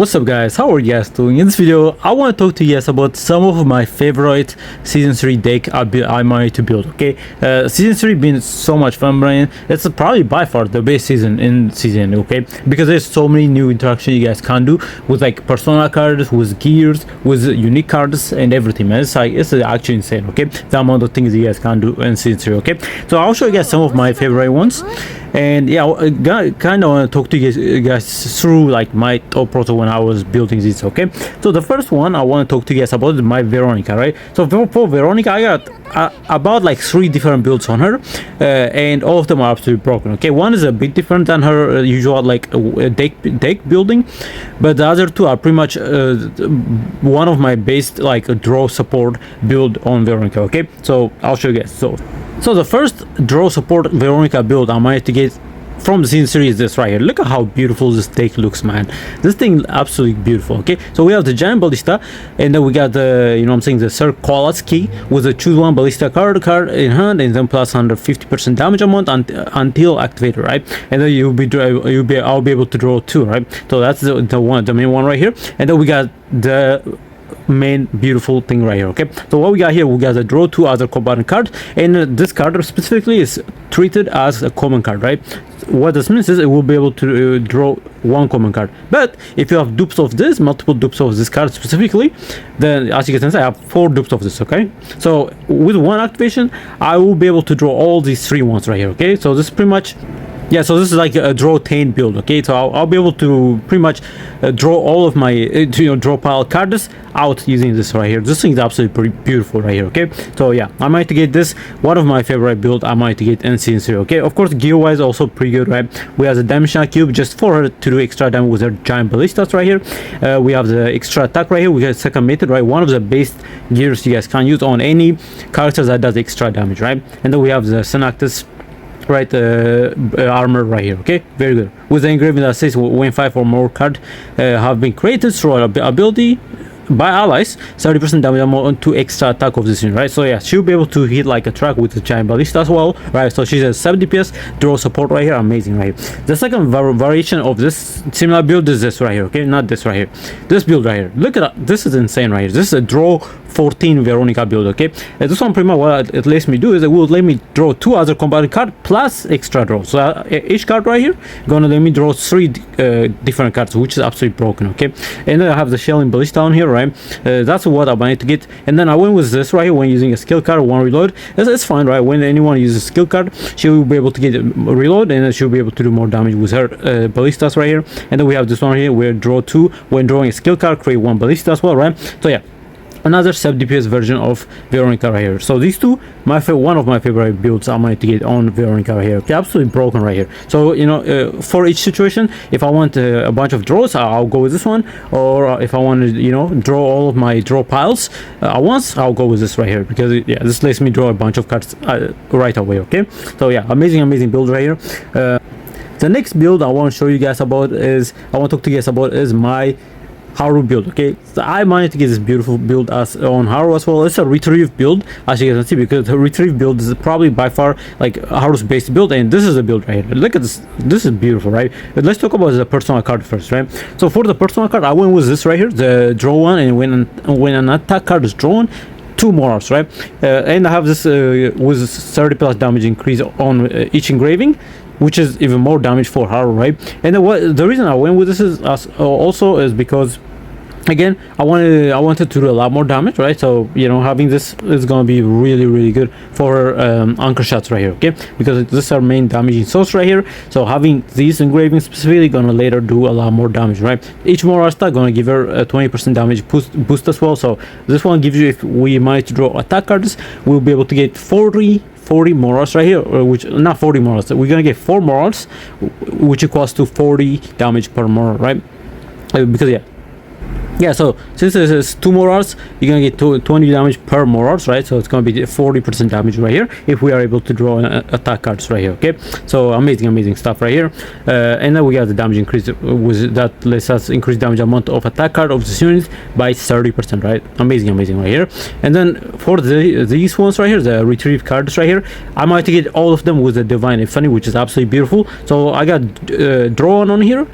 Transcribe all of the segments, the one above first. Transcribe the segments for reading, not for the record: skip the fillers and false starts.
What's up guys, how are you guys doing? In this video I want to talk to you guys about some of my favorite season 3 deck I managed to build. Okay, season 3 been so much fun, Brian. It's probably by far the best season in CZN, okay, because there's so many new interactions you guys can do with like persona cards, with gears, with unique cards and everything, man. It's actually insane, okay, the amount of things you guys can do in season 3. Okay, so I'll show you guys some of my favorite ones. And yeah, I kind of want to talk to you guys through like my top proto when I was building this. Okay, so the first one I want to talk to you guys about is my Veronica, right? So for Veronica, I got about like 3 different builds on her, and all of them are absolutely broken. Okay, one is a bit different than her usual like deck building, but the other 2 are pretty much one of my best like draw support build on Veronica. Okay, so I'll show you guys. So the first draw support Veronica build I managed to get from the season series is this right here. Look at how beautiful this deck looks, man. This thing absolutely beautiful. Okay, so we have the giant ballista, and then we got the, you know what I'm saying, the Sir Koala's key with a choose one ballista card in hand, and then plus 150% damage amount until activated, right? And then I'll be able to draw 2, right? So that's the main one right here. And then we got the main beautiful thing right here. Okay, so what we got here, we got the draw 2 other combatant card, and this card specifically is treated as a common card, right? What this means is it will be able to draw 1 common card, but if you have dupes of this, multiple dupes of this card specifically, then as you can see I have 4 dupes of this. Okay, so with 1 activation I will be able to draw all these 3 ones right here. Okay, so this is pretty much, yeah, so this is like a draw 10 build. Okay, so I'll be able to pretty much draw all of my draw pile cards out using this right here. This thing is absolutely pretty beautiful right here. Okay, so yeah, I might get this one of my favorite build I might get in season 3. Okay, of course gear wise also pretty good, right? We have the dimensional cube just for her to do extra damage with her giant ballistas right here. We have the extra attack right here. We got second method, right? One of the best gears you guys can use on any characters that does extra damage, right? And then we have the Synactus, right, armor right here. Okay, very good, with the engraving that says when 5 or more cards have been created through an ability by allies, 30% damage amount to extra attack of this unit, right? So yeah, she'll be able to hit like a track with the giant ballista as well, right? So she's a 70 DPS draw support right here, amazing right here. The second variation of this similar build is this right here. Okay, not this right here, this build right here. Look at that, this is insane right here. This is a draw 14 Veronica build. Okay, this one pretty much what it lets me do is it will let me draw 2 other combatant card plus extra draw. So each card right here gonna let me draw 3 different cards, which is absolutely broken. Okay, and then I have the shelling ballista on here, right? That's what I wanted to get. And then I went with this right here when using a skill card, 1 reload. It's fine, right? When anyone uses a skill card, she will be able to get a reload, and then she'll be able to do more damage with her ballistas right here. And then we have this one here where draw 2 when drawing a skill card, create 1 ballista as well, right? So yeah, another 70 DPS version of Veronica right here. So these 2, one of my favorite builds I might get on Veronica right here. Okay, absolutely broken right here. So you know, for each situation, if I want a bunch of draws, I'll go with this one, or if I want to, you know, draw all of my draw piles at once, I'll go with this right here, because yeah, this lets me draw a bunch of cards right away. Okay, so yeah, amazing build right here. The next build I want to show you guys about is, I want to talk to you guys about is my Haru build. Okay, so I managed to get this beautiful build as on Haru as well. It's a retrieve build, as you can see, because the retrieve build is probably by far like Haru's base build, and this is the build right here. Look at this, this is beautiful, right? But let's talk about the personal card first, right? So for the personal card, I went with this right here, the draw 1, and when an attack card is drawn, 2 morals, right? And I have this with 30 plus damage increase on each engraving, which is even more damage for Haru, right? And the reason I went with this is also is because, again, I wanted to do a lot more damage, right? So you know, having this is gonna be really good for anchor shots right here. Okay, because this is our main damaging source right here. So having these engravings specifically gonna later do a lot more damage, right? Each moral stat gonna give her a 20% damage boost as well. So this one gives you, if we manage to draw attack cards, we'll be able to get 40 morals right here, which not 40 morals, we're gonna get 4 morals, which equals to 40 damage per moral, right? Because yeah, so since this is 2 morals, you're gonna get 20 damage per morals, right? So it's gonna be 40% damage right here if we are able to draw attack cards right here. Okay, so amazing stuff right here. And then we got the damage increase, with that lets us increase damage amount of attack card of this unit by 30%, right? Amazing right here. And then for these ones right here, the retrieve cards right here, I might get all of them with the divine epiphany, which is absolutely beautiful. So I got drawn on here,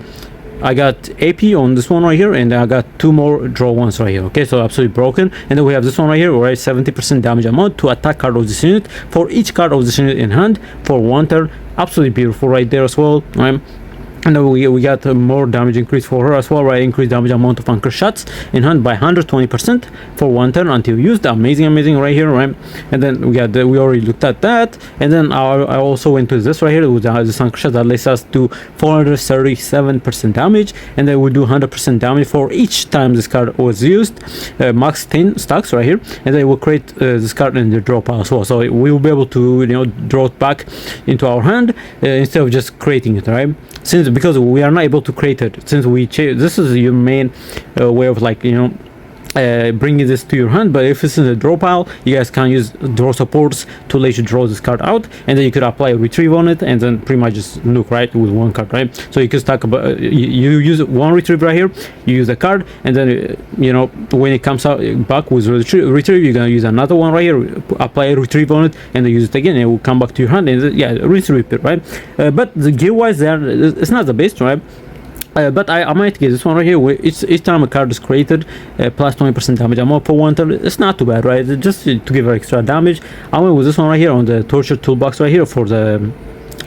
I got AP on this one right here, and I got 2 more draw ones right here. Okay, so absolutely broken. And then we have this one right here, right? 70% damage amount to attack card of this unit for each card of this unit in hand for 1 turn. Absolutely beautiful right there as well, right? And then we got more damage increase for her as well, right? Increased damage amount of anchor shots in hand by 120% for 1 turn until used. Amazing right here, right? And then we got we already looked at that. And then I also went to this right here with this anchor shot that lets us do 437% damage, and then we do 100% damage for each time this card was used. Max 10 stacks right here, and then we'll create this card in the draw pile as well. So we will be able to, you know, draw it back into our hand instead of just creating it, right? Because we are not able to create it, since this is your main way of, like, you know, bringing this to your hand. But if it's in the draw pile, you guys can use draw supports to let you draw this card out, and then you could apply a retrieve on it, and then pretty much just nuke, right, with 1 card, right? So you can stack about you use 1 retrieve right here, you use the card, and then you know, when it comes out back with retrieve, you're gonna use another one right here, apply a retrieve on it, and then use it again, and it will come back to your hand, and yeah, rinse and repeat, right? But the gear wise, there it's not the best, right? But I might get this one right here, where each time a card is created, plus 20% damage amount for 1 turn. It's not too bad, right? Just to give her extra damage. I went with this one right here on the torture toolbox right here for the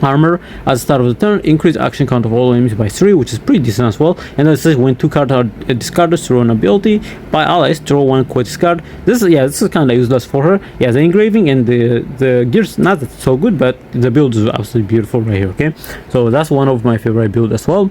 armor. At the start of the turn, increase action count of all enemies by 3, which is pretty decent as well. And then it says when 2 cards are discarded through an ability by allies, draw 1 quest card. This is kind of useless for her. Yeah, the engraving and the gears not so good, but the build is absolutely beautiful right here. Okay, so that's one of my favorite builds as well.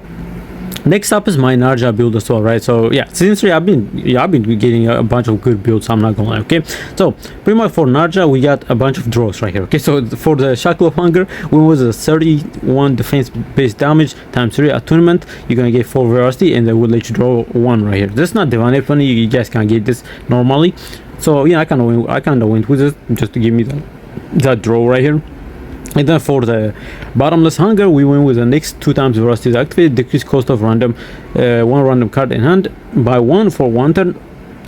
Next up is my Narja build as well, right? So yeah, season 3 I've been getting a bunch of good builds, I'm not gonna lie. Okay, so pretty much for Narja we got a bunch of draws right here. Okay, so for the Shackle of Hunger, we was a 31 defense based damage times 3 attunement. You're gonna get 4 veracity, and they will let you draw 1 right here. This is not divine weapon, you guys can get this normally. So yeah, I kind of went with it just to give me that draw right here. And then for the Bottomless Hunger, we went with the next 2 times veracity activated, decrease cost of random 1 random card in hand by 1 for 1 turn.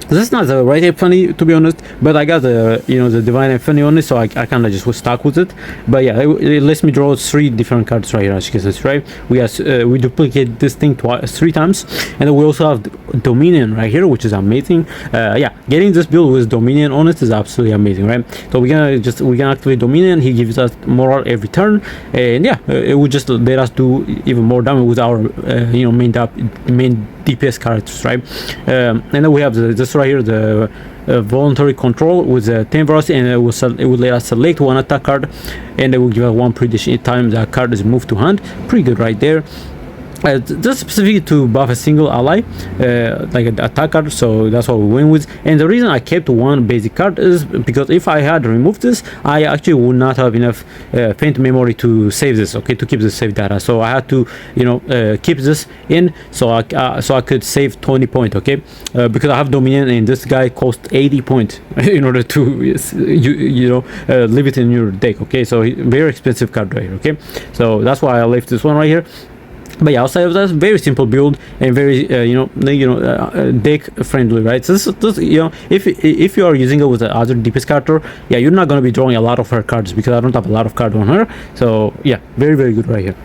This is not the right epiphany, to be honest, but I got the, you know, the divine epiphany on it, so I kind of just was stuck with it. But yeah, it lets me draw 3 different cards right here, as you can see, right? We duplicate this thing 3 times, and then we also have Dominion right here, which is amazing. Yeah, getting this build with Dominion on it is absolutely amazing, right? So we're gonna activate Dominion. He gives us moral every turn, and yeah, it would just let us do even more damage with our you know, main DPS characters, right? And then we have this right here, the voluntary control with 10 veracity, and it will let us select 1 attack card, and it will give us 1 prediction each time that card is moved to hand. Pretty good right there. Just specific to buff a single ally, like an attack card, so that's what we went with. And the reason I kept 1 basic card is because if I had removed this, I actually would not have enough faint memory to save this, okay, to keep the save data. So I had to, you know, keep this in, so I could save 20 points, okay, because I have Dominion, and this guy cost 80 points in order to you know, leave it in your deck, okay. So very expensive card right here, okay. So that's why I left this one right here. But yeah, outside of that, very simple build and very deck friendly, right? So this, you know, if you are using it with the other DPS character, yeah, you're not going to be drawing a lot of her cards, because I don't have a lot of cards on her. So yeah, very good right here.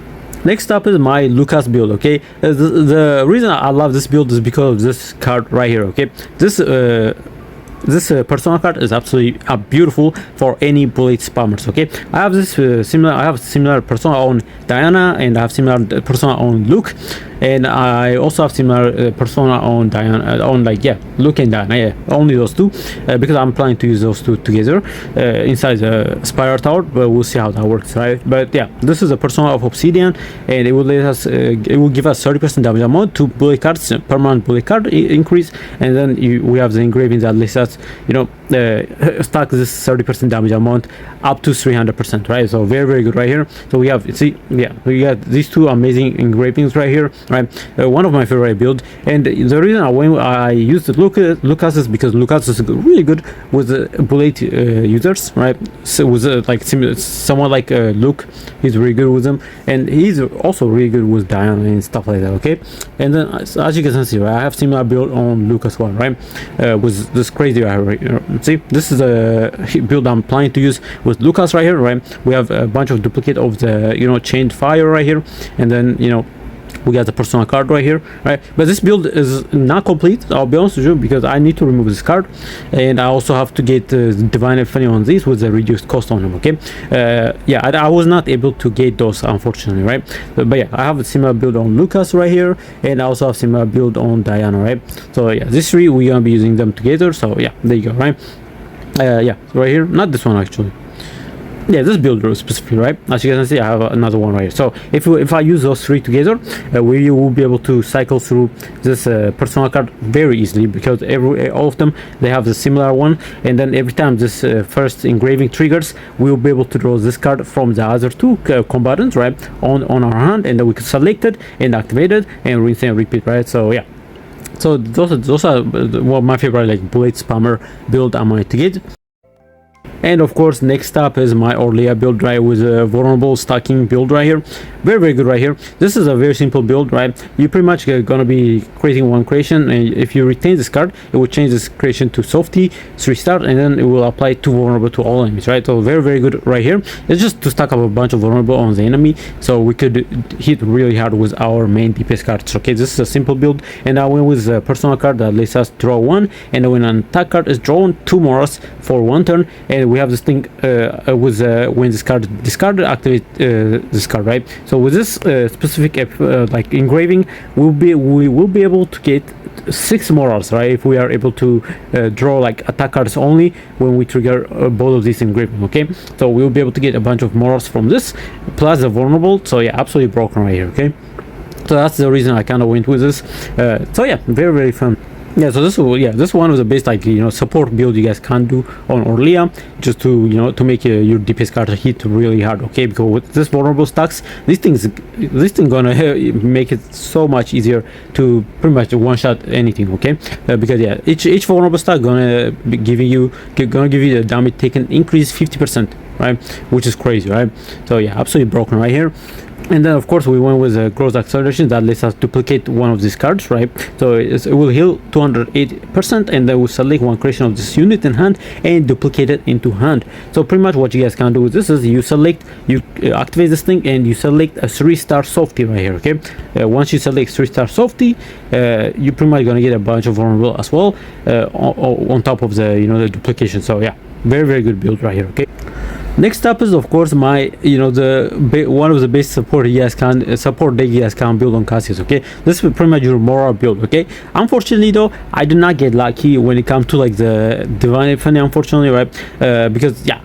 Next up is my Lucas build, okay. The reason I love this build is because of this card right here, okay. This persona card is absolutely beautiful for any bullet spammers, okay. I have this similar persona on Diana, and I have similar persona on Luke, and I also have similar persona on Diana, on, like, yeah, Luke and Diana, yeah, only those 2, because I'm planning to use those 2 together inside the Spiral Tower, but we'll see how that works, right? But yeah, this is a persona of Obsidian, and it will let us it will give us 30% damage amount to bullet cards, permanent bullet card increase, and then we have the engraving that lets us, you know, stack this 30% damage amount up to 300%, right? So very good right here. So we have, see, yeah, we got these 2 amazing engravings right here, right? One of my favorite build, and the reason I used Lucas is because Lucas is really good with bullet users, right? So with like someone like Luke, he's really good with them, and he's also really good with Diana and stuff like that, okay. And then as you can see, right, I have similar build on Luke as well, right? With this crazy right here. See, this is a build I'm planning to use with Lucas right here, right? We have a bunch of duplicate of the, you know, chained fire right here, and then, you know, we got the personal card right here, right? But this build is not complete, I'll be honest with you, because I need to remove this card, and I also have to get Divine Epiphany on these with the reduced cost on them, okay? Yeah, I was not able to get those, unfortunately, right? But yeah, I have a similar build on Lucas right here, and I also have similar build on Diana, right? So yeah, these three, we're gonna be using them together. So yeah, there you go, right? Yeah, right here, not this one actually. Yeah, this build specifically, right? As you can see, I have another one right here. So if I use those three together, we will be able to cycle through this personal card very easily, because all of them, they have the similar one, and then every time this first engraving triggers, we will be able to draw this card from the other two combatants, right, on our hand, and then we can select it and activate it and rinse and repeat, right? So yeah. So those are one of my favorite like bullet spammer build I'm going to get. And of course, next up is my Orlea build, right, with a vulnerable stacking build right here. Very good right here. This is a very simple build, right? You pretty much gonna be creating one creation, and if you retain this card, it will change this creation to softy 3-star, and then it will apply 2 vulnerable to all enemies, right? So very good right here. It's just to stack up a bunch of vulnerable on the enemy, so we could hit really hard with our main DPS cards. Okay, this is a simple build, and I went with a personal card that lets us draw 1, and then when an attack card is drawn, 2 Moras for 1 turn, and we have this thing with when this card is discarded, activate this card, right? So with this specific like engraving, we will be able to get 6 morals, right, if we are able to draw like attack cards only when we trigger both of these engraving. Okay, so we'll be able to get a bunch of morals from this plus the vulnerable. So yeah, absolutely broken right here. Okay, so that's the reason I kind of went with this. So yeah, very fun. Yeah, so this one was the best, like, you know, support build you guys can do on Orlea, just to, you know, to make your DPS card hit really hard. Okay, because with this vulnerable stacks, this thing gonna make it so much easier to pretty much one shot anything. Okay, because yeah, each vulnerable stack gonna give you the damage taken increase 50%, right, which is crazy, right? So yeah, absolutely broken right here. And then of course we went with a growth acceleration that lets us duplicate one of these cards, right? So it will heal 280%, and then we'll select one creation of this unit in hand and duplicate it into hand. So pretty much what you guys can do with this is you activate this thing, and you select a 3-star softy right here. Okay, once you select 3-star softy, you're pretty much gonna get a bunch of vulnerable as well on top of the, you know, the duplication. So yeah, very good build right here. Okay, next up is of course my, you know, one of the best support you guys can deck you guys can build on Cassius. Okay, this is pretty much your moral build. Okay, unfortunately though, I did not get lucky when it comes to like the Divine Epiphany, unfortunately, right? Because yeah,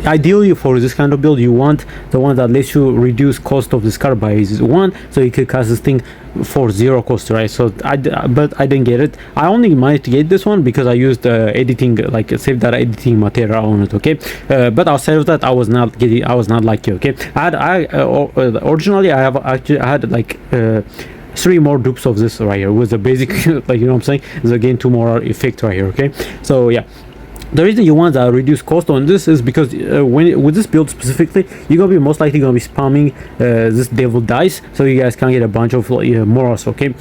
ideally for this kind of build, you want the one that lets you reduce cost of this card by 1, so you could cast this thing for 0 cost, right? So but I didn't get it. I only managed to get this one because I used editing, like save data editing material on it. Okay, but outside of that, I was not lucky. Okay, originally I had like 3 more dupes of this right here with the basic like, you know what I'm saying, is again 2 more effect right here. Okay, so yeah, the reason you want a reduced cost on this is because with this build specifically, you're gonna be most likely gonna be spamming this devil dice, so you guys can get a bunch of morals. Okay,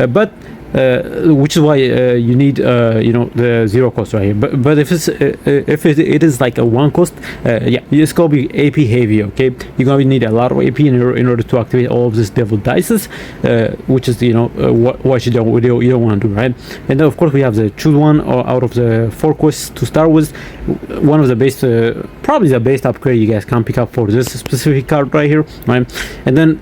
but which is why you need you know, the 0 cost right here. But if it is like a 1 cost, yeah, it's gonna be AP heavy. Okay, you're gonna need a lot of AP in order to activate all of this devil dices, which is, you know, what you don't want to do, right? And then of course we have the choose one out of the 4 quests to start with. One of the best, probably the best upgrade you guys can pick up for this specific card right here, right? And then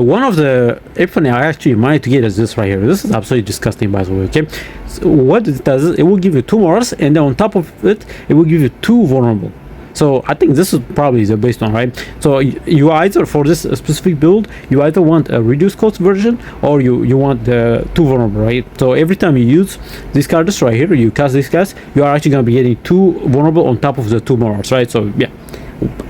one of the Epiphany I actually managed to get is this right here. This is absolutely disgusting, by the way. Okay, so what it does is it will give you 2 morals, and then on top of it, it will give you 2 vulnerable. So I think this is probably the best one, right? So you either, for this specific build, you either want a reduced cost version, or you want the 2 vulnerable, right? So every time you use these cards right here, you cast these guys, you are actually going to be getting 2 vulnerable on top of the 2 morals, right? So yeah,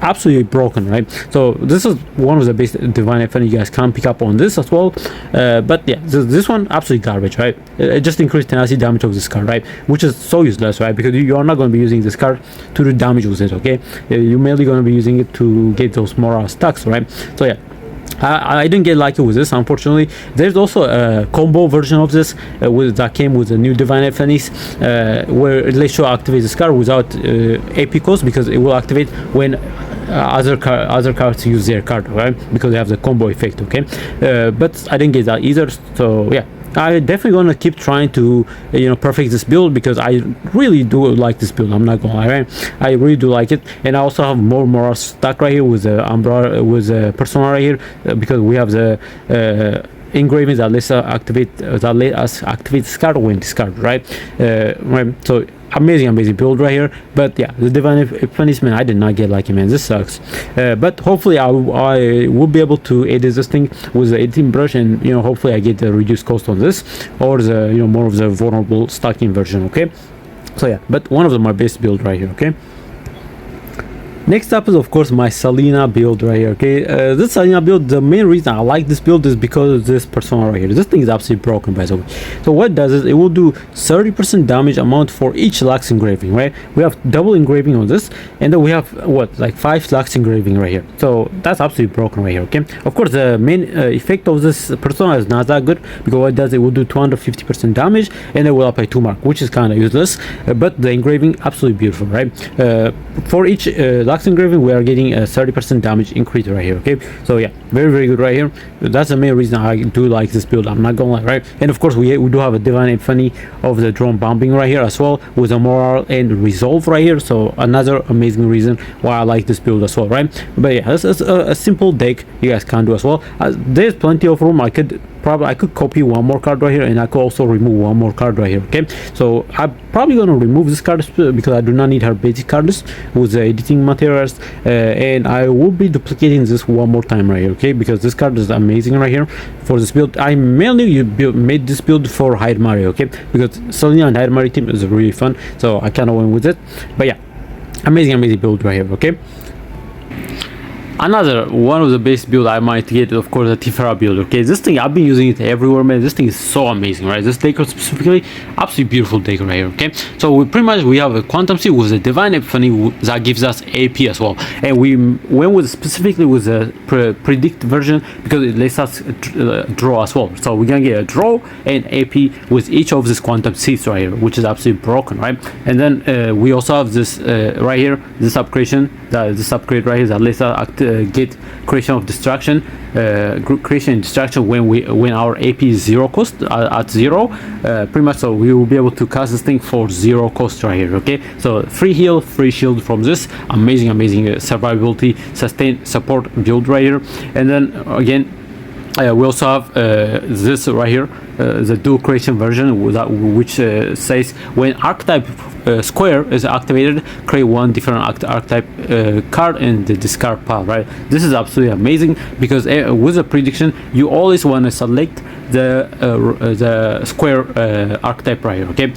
absolutely broken, right? So this is one of the best Divine Epiphany you guys can pick up on this as well. But yeah, this one absolutely garbage, right? It just increased tenacity damage of this card, right? Which is so useless, right? Because you are not going to be using this card to do damage with it. Okay, you're mainly going to be using it to get those moral stacks, right? So yeah, I didn't get lucky with this, unfortunately. There's also a combo version of this that came with the new Divine Epiphanies, where it lets you activate this card without AP cost, because it will activate when other cards use their card, right? Because they have the combo effect, okay? But I didn't get that either, so yeah. I definitely gonna keep trying to perfect this build, because I really do like this build. I'm not gonna lie, right? I really do like it, and I also have more Moral stock right here with the Umbra, with the Persona right here, because we have the engravings that let us activate this card when discarded, right? Right. So amazing build right here. But yeah, the Divine Epiphany, man, I did not get lucky, man. This sucks. But hopefully I will be able to edit this thing with the editing brush, and hopefully I get the reduced cost on this, or the more of the vulnerable stocking version, okay? So yeah, but one of my best build right here, okay? Next up is of course my Selena build right here, okay? This Selena build, the main reason I like this build is because of this Persona right here. This thing is absolutely broken, by the way. So what it does is it will do 30% damage amount for each Lux engraving, right? We have double engraving on this, and then we have what, like 5 Lux engraving right here. So that's absolutely broken right here, okay? Of course the main effect of this Persona is not that good, because what it does, it will do 250% damage, and it will apply 2 mark, which is kind of useless. But the engraving, absolutely beautiful, right? For each Lux engraving, we are getting a 30% damage increase right here, okay? So yeah, very good right here. That's the main reason I do like this build, I'm not gonna lie, right? And of course we do have a Divine Epiphany of the drone bombing right here as well, with a Moral and Resolve right here. So another amazing reason why I like this build as well, right? But yeah, this is a simple deck you guys can do as well. There's plenty of room. I could copy one more card right here, and I could also remove one more card right here, okay? So I'm probably gonna remove this card because I do not need her basic cards with the editing materials, and I will be duplicating this one more time right here, okay? Because this card is amazing right here for this build. I mainly made this build for Hyde Mario, okay? Because Selena and Hyde Mario team is really fun, so I kind of went with it. But yeah, amazing build right here, okay? Another one of the best build I might get is of course the Tifera build, okay? This thing, I've been using it everywhere, man. This thing is so amazing, right? This decor specifically, absolutely beautiful decor right here, okay? So we have a Quantum Seed with a Divine Epiphany that gives us AP as well, and we went with specifically with the predict version because it lets us draw as well. So we're gonna get a draw and AP with each of these Quantum Seeds right here, which is absolutely broken, right? And then we also have this right here, this upgrade right here that lets us get creation of destruction, creation and destruction when our AP is 0 cost, at 0, pretty much. So we will be able to cast this thing for 0 cost right here, okay? So free heal, free shield from this amazing survivability, sustain, support build right here. And then again, we also have this right here, the dual creation version, which says when archetype square is activated, create one different archetype card in the discard pile, right? This is absolutely amazing because with the prediction, you always want to select the square archetype right here, okay?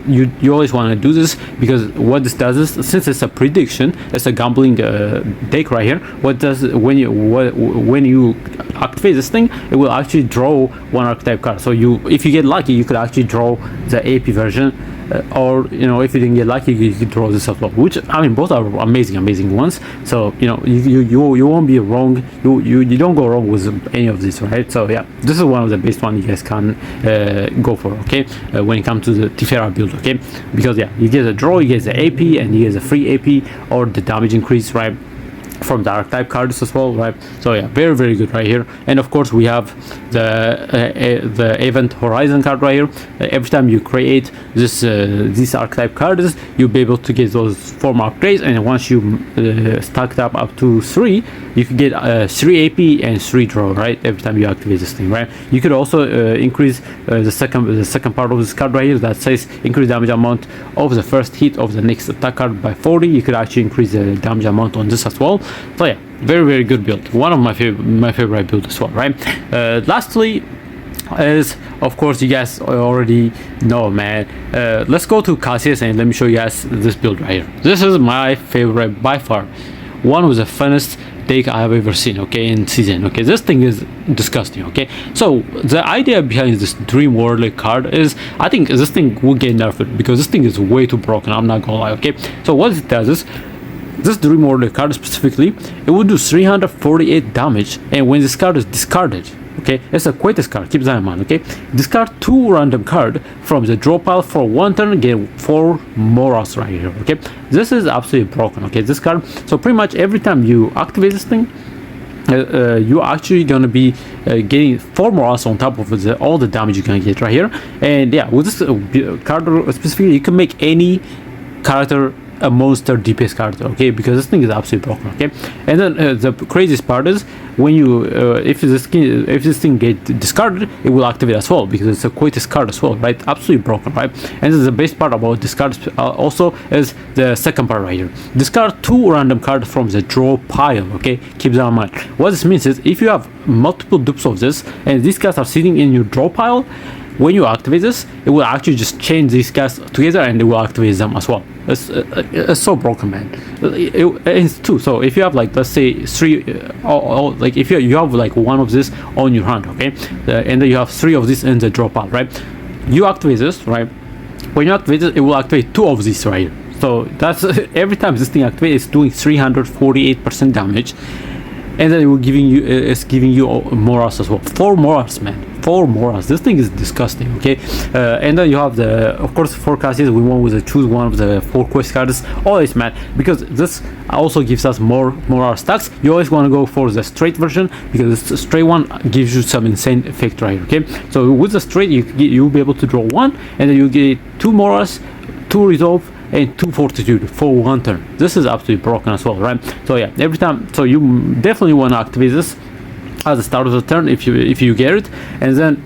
You always want to do this because what this does is, since it's a prediction, it's a gambling deck right here. What does when you activate this thing, it will actually draw one archetype card. So if you get lucky, you could actually draw the AP version, or if you didn't get lucky, you could draw this as well. Which, I mean, both are amazing ones. So you won't be wrong. You don't go wrong with any of this, right? So yeah, this is one of the best one you guys can go for, okay? When it comes to the Tifera build, okay? Because yeah, you get a draw, you get the AP, and you get a free AP or the damage increase, right? From the archetype cards as well, right? So yeah, very good right here. And of course we have the event horizon card right here. Every time you create these archetype cards, you'll be able to get those 4 upgrades, and once you stack up to 3, you can get 3 AP and 3 draw, right? Every time you activate this thing, right? You could also increase the second part of this card right here that says increase damage amount of the first hit of the next attack card by 40. You could actually increase the damage amount on this as well. So yeah, very good build. One of my favorite build as well, right? Lastly is, of course, you guys already know, man. Let's go to Cassius and let me show you guys this build right here. This is my favorite by far. One of the funnest deck I have ever seen, okay, in CZN. Okay, this thing is disgusting, okay? So the idea behind this Dream World card is, I think this thing will get nerfed because this thing is way too broken, I'm not gonna lie, okay? So what it does is, this Dream World card specifically, it will do 348 damage, and when this card is discarded, Okay, it's a quietest card. Keep that in mind. Okay, discard 2 random card from the draw pile for 1 turn. Get 4 morals right here. Okay, this is absolutely broken. Okay, this card. So pretty much every time you activate this thing, you're actually gonna be getting 4 morals on top of all the damage you're gonna get right here. And yeah, with this card specifically, you can make any character a monster DPS card, okay, because this thing is absolutely broken. Okay, and then the craziest part is when you if this thing get discarded, it will activate as well, because it's a quietest card as well, right? Absolutely broken, right? And this is the best part about discards also is the second part right here. Discard 2 random cards from the draw pile. Okay, keep that in mind. What this means is if you have multiple dupes of this and these cards are sitting in your draw pile, when you activate this, it will actually just chain these guys together and it will activate them as well. It's so broken, man. It's 2. So if you have like, let's say 3, like if you have like 1 of this on your hand, okay, and then you have 3 of this in the draw pile, right? You activate this, right? When you activate it, it will activate 2 of these right here. So that's every time this thing activates, it's doing 348% damage. And then it will giving you morals as well. 4 morals, man. 4 morals. This thing is disgusting. Okay, and then you have of course 4 classes. We want to choose one of the 4 quest cards. Always, man, because this also gives us more moral stacks. You always want to go for the straight version, because the straight one gives you some insane effect, right? Okay, so with the straight, you'll be able to draw 1, and then you get 2 morals, 2 resolve, and 2 fortitude for 1 turn. This is absolutely broken as well, right? So yeah, every time, so you definitely want to activate this at the start of the turn if you get it, and then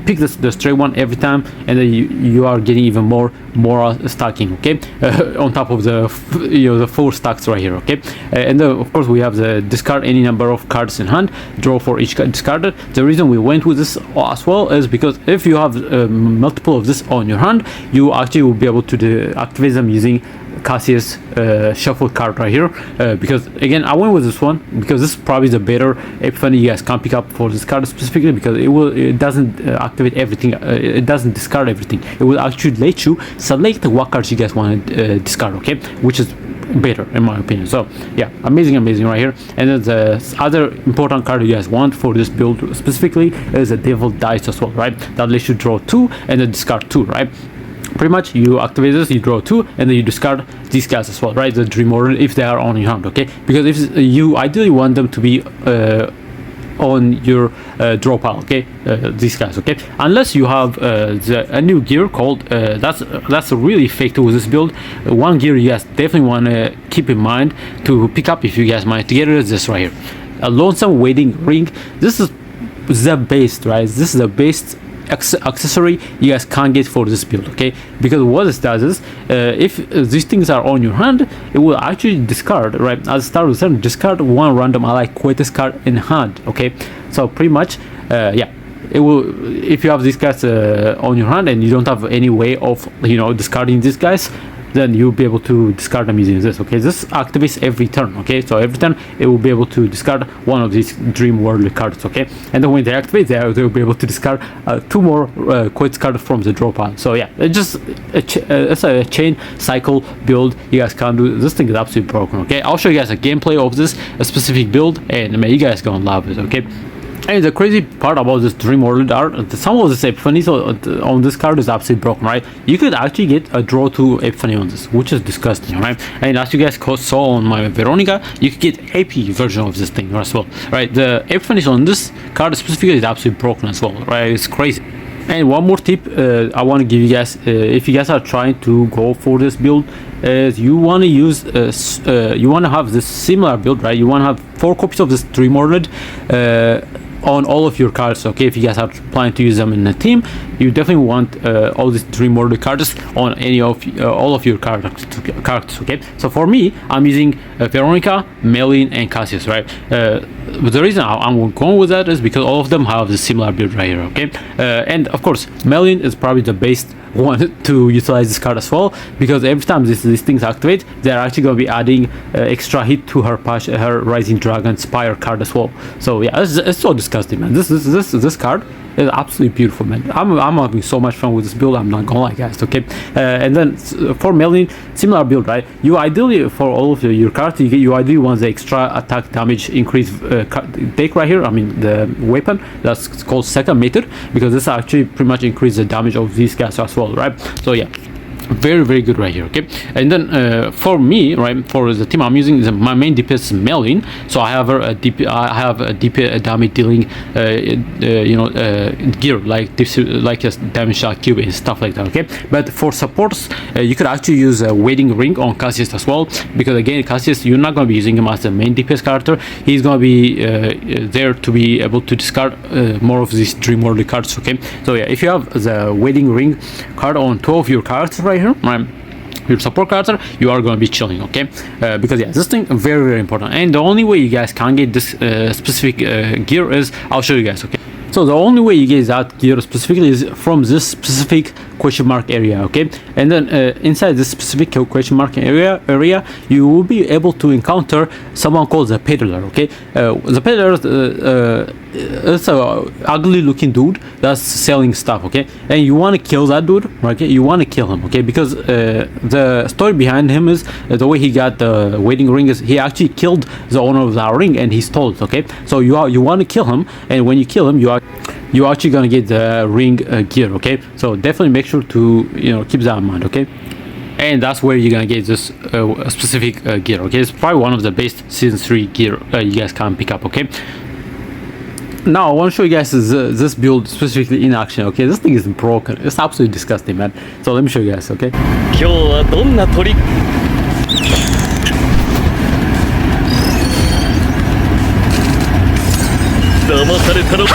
pick the straight one every time, and then you are getting even more stacking, okay, on top of the the 4 stacks right here, okay. And then of course we have the discard any number of cards in hand, draw for each card discarded. The reason we went with this as well is because if you have multiple of this on your hand, you actually will be able to activate them using Cassius shuffle card right here, because again I went with this one because this is probably the better epiphany you guys can pick up for this card specifically, because it doesn't activate everything, it doesn't discard everything. It will actually let you select what cards you guys want to discard, okay, which is better in my opinion. So yeah, amazing right here. And then the other important card you guys want for this build specifically is a Devil Dice as well, right? That lets you draw 2 and then discard 2, right? Pretty much you activate this, you draw 2, and then you discard these guys as well, right? The Dream Order if they are on your hand, okay? Because if you ideally want them to be on your draw pile, okay, these guys, okay, unless you have a new gear called that's really effective with this build. One gear you guys definitely want to keep in mind to pick up if you guys might get it is this right here, a Lonesome Wedding Ring. This is the best, right? This is the best accessory you guys can't get for this build, okay, because what this does is if these things are on your hand, it will actually discard, right, at the start of the turn, discard 1 random ally quietest card in hand, okay. So pretty much yeah, it will, if you have these guys on your hand and you don't have any way of discarding these guys, then you'll be able to discard them using this, okay. This activates every turn, okay, so every turn it will be able to discard one of these Dream World cards, okay. And then when they activate, they'll be able to discard 2 more quest cards from the draw pile. So yeah, it's just it's a chain cycle build you guys can do. This thing is absolutely broken, okay. I'll show you guys a gameplay of this specific build, and man, you guys gonna love it, okay. And the crazy part about this Dream World art, some of this Epiphany on this card is absolutely broken, right? You could actually get a draw 2 Epiphany on this, which is disgusting, right? And as you guys saw on my Veronica, you could get AP version of this thing as well, right? The Epiphanies on this card specifically is absolutely broken as well, right? It's crazy. And one more tip I want to give you guys, if you guys are trying to go for this build, is you want to use you want to have this similar build, right? You want to have 4 copies of this Dream Ordered on all of your cards, okay. If you guys are planning to use them in a team, you definitely want all these Dream Order cards on any of all of your cards, okay. So for me, I'm using Veronica, Melin, and Cassius, right? But the reason I'm going with that is because all of them have the similar build right here, okay. And of course, Melin is probably the best one to utilize this card as well, because every time these things activate, they're actually going to be adding extra hit to her Rising Dragon Spire card as well. So yeah, it's so disgusting, man. This card It's absolutely beautiful, man. I'm having so much fun with this build. I'm not gonna lie, guys. Okay, and then for melee, similar build, right? You ideally for all of your cards, you ideally want the extra attack damage increase deck right here. I mean the weapon that's called second meter, because this actually pretty much increase the damage of these guys as well, right? So yeah, very good right here. Okay, and then for me, right, for the team I'm using, my main DPS is Melin, so I have a DP damage dealing gear like this, like a damage shot cube and stuff like that. Okay, but for supports, you could actually use a waiting ring on Cassius as well, because again Cassius, you're not going to be using him as the main DPS character. He's going to be there to be able to discard more of these dream world cards. Okay, so yeah, if you have the waiting ring card on two of your cards right here, right, your support character, you are going to be chilling. Okay, because yeah, this thing very important, and the only way you guys can get this specific gear is, I'll show you guys. Okay, so the only way you get that gear specifically is from this specific question mark area. Okay, and then inside this specific question mark area you will be able to encounter someone called the peddler. Okay, the peddler it's a ugly looking dude that's selling stuff. Okay, and you want to kill that dude, right? Okay, you want to kill him. Okay, because the story behind him is the way he got the waiting ring is he actually killed the owner of that ring and he stole it. Okay, so you want to kill him, and when you kill him, you're actually gonna get the ring gear. Okay, so definitely make sure to keep that in mind. Okay, and that's where you're gonna get this specific gear. Okay, it's probably one of the best season 3 gear you guys can pick up. Okay, now I want to show you guys this build specifically in action. Okay, this thing is broken. It's absolutely disgusting, man. So let me show you guys. Okay, 今日はどんなトリック騙されたの。行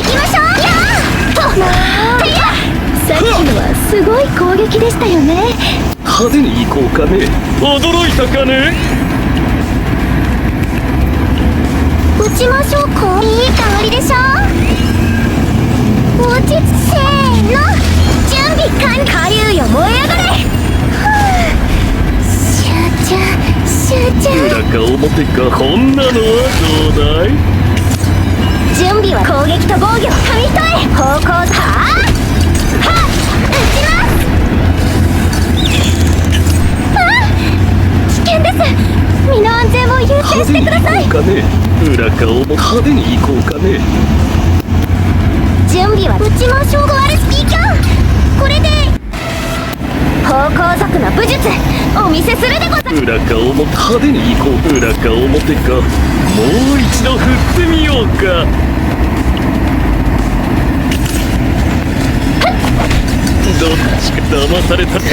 きましょう。さっきのはすごい攻撃でしたよね。派手に行こうかね。驚いたかね。撃ちましょうか。いい香りでしょ。落ち着せーの。準備完了。下流よ燃え上がれ。集中。裏か表かこんなのはどうだい。準備は攻撃と防御紙一重方向はあ撃ちます危険です。身の安全を優先してください。裏か表派手に行こうかね。準備は撃ちましょう。ワルスピーキャンこれで方向策の武術お見せするでござる。裏か表派手に行こう。裏か表かもう一度振ってみようか。どっちか騙されたか。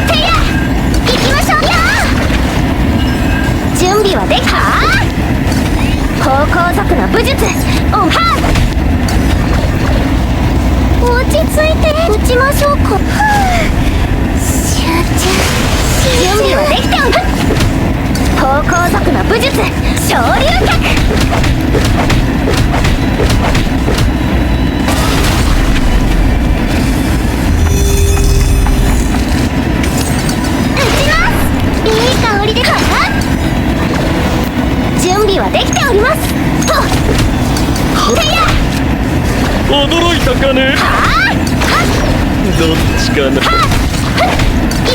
てや行きましょう。準備はできた。方向策の武術オンハー落ち着いて撃ちましょうか。集中。準備はできておる。方向策の武術昇竜脚撃ちます。いい香りでか準備はできております。てや驚いたかね。どっちかな。行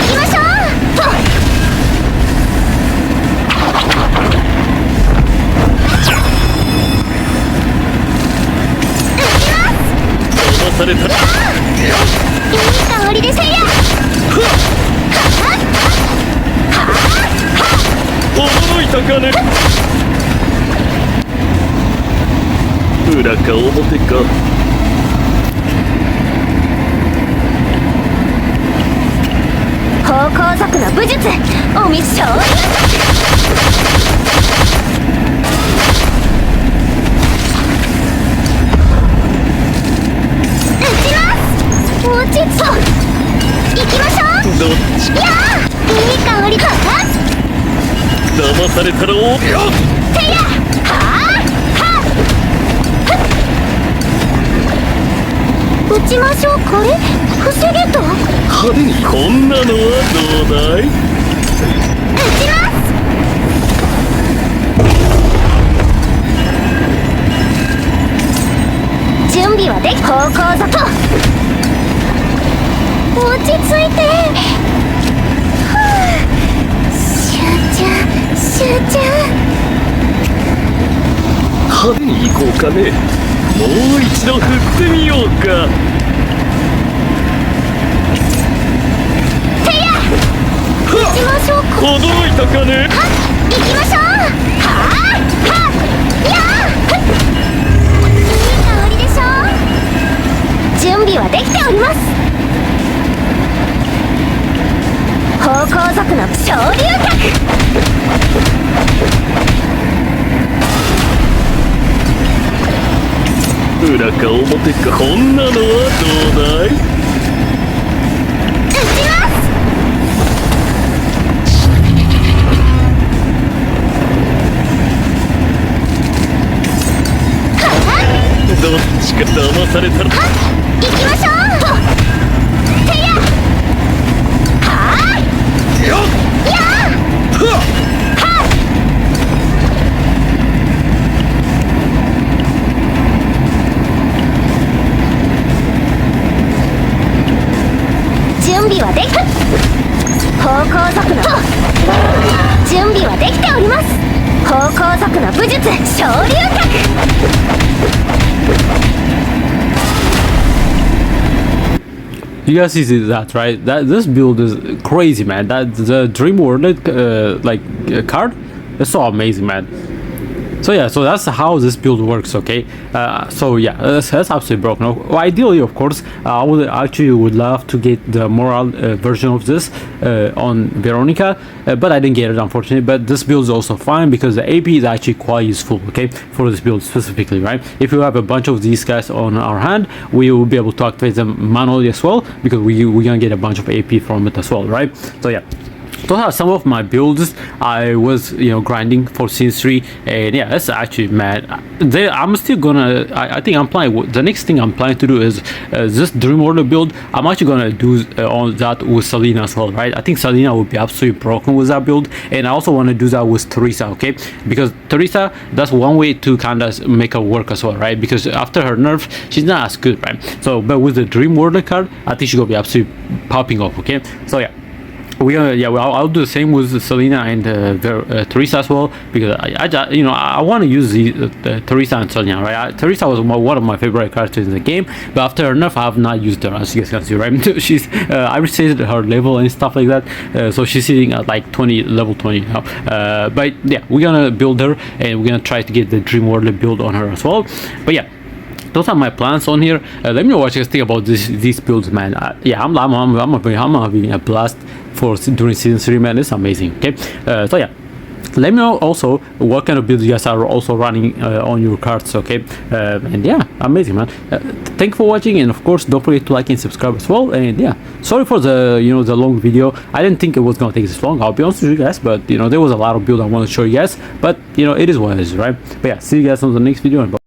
きましょう。騙された。いい香りでせや。驚いたかね。裏か表か。方向策の武術お見せ。落ち着そう。行きましょう。どっちか。いい香りだ。騙されたらお。てや撃ちましょう。これ防げと派手にこんなのはどうだい。撃ちます。でき方向ぞと落ち着いてふう集中集中派手に行こうかね。もう一度振ってみようか。てや行きましょうか。驚いたかね。はっ行きましょう。はあはっやあふっいい香りでしょう。準備はできております。方向族の昇竜脚裏か表かこんなのはどうだい。撃ちますどっちか騙されたら。はっ行きましょう。てやはあよっやあはっ準備はでき方向族の準備はできております。方向族の武術昇竜脚 You guys see that, right? That this build is crazy, man. That the Dream World card is so amazing, man. So yeah, so that's how this build works, okay? So yeah, that's absolutely broken. Well, ideally, of course, I would love to get the moral version of this on Veronica, but I didn't get it, unfortunately. But this build is also fine because the AP is actually quite useful, okay, for this build specifically, right? If you have a bunch of these guys on our hand, we will be able to activate them manually as well because we're gonna get a bunch of AP from it as well, right? So yeah. Those are some of my builds I was grinding for Season 3, and yeah, that's actually mad. I'm still gonna I think I'm planning, the next thing I'm planning to do is this Dream World build. I'm actually gonna do on that with Selena as well, right? I think Selena would be absolutely broken with that build, and I also want to do that with Teresa, okay? Because Teresa, that's one way to kind of make her work as well, right? Because after her nerf, she's not as good, right? So but with the Dream World card, I think she's gonna be absolutely popping off, okay? So yeah, I'll do the same with Selena and Teresa as well, because I want to use the Teresa and Selena, right? Teresa was one of my favorite characters in the game, but after her nerf I have not used her, as you guys can see, right? She's I reset her level and stuff like that, so she's sitting at like level 20 now, but yeah, we're gonna build her and we're gonna try to get the Dream World build on her as well. But yeah, those are my plans on here. Let me know what you guys think about these builds, man. Yeah, I'm having a blast during Season 3, man. It's amazing, okay? So yeah, let me know also what kind of builds you guys are also running on your cards, okay? And yeah, amazing, man. Thank you for watching, and of course don't forget to like and subscribe as well. And yeah, sorry for the the long video. I didn't think it was gonna take this long, I'll be honest with you guys, but there was a lot of build I want to show you guys, but it is what it is, right? But yeah, see you guys on the next video, and bye.